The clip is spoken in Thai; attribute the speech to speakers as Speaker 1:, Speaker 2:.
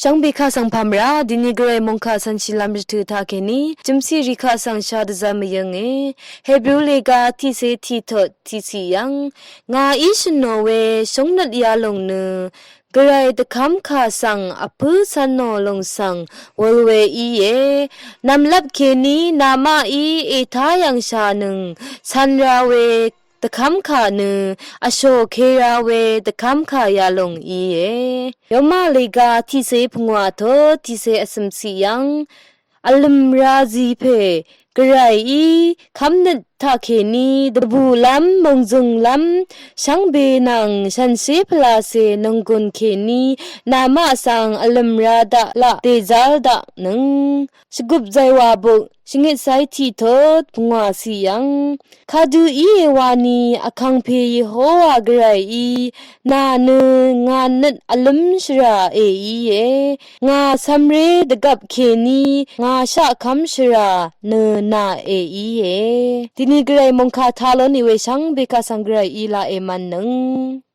Speaker 1: ช่างเบคาสังพามราดินิเกรมงคาสันชิลามริทุทาเคนีจิมซีริคาสังชาดซามยังเอเฮบรูเลกาทิเซทิทอทิซิยังงาอิชโนเวชงนัดยาลงเนกรายตะคำคาสังอภุสันโนลงสังวลเวอีเยนำลับเคนีนามาอีเอทายังชานึงสันราเวตะคำขาเนอโชเคราเวตะคำขายาลงอีเยยมาเลกาทิเซพงวาโททิเซอสมสียังอัลมราซีเพกรายอีคำนัดทาเคนีดบูลัมมงจุงลัมช่างเบนังฉันเซพลาเซนงกุนเคนีนามาสังอัลมราดาละเตจาลดานังสกุบใจวาบุชิงิไซทีโทพงวาสียังคาดูอีเอวานีอคังเพยโฮวากรายอีนาเนงานนัดอัลมชราเออีเยงาซัมเรดกับเคนีงาชะคัมชราเนนาเออีเยทีนี้กรายมงคาทาลนิเวชังเบกาสังกรายอีลาเอมันนัง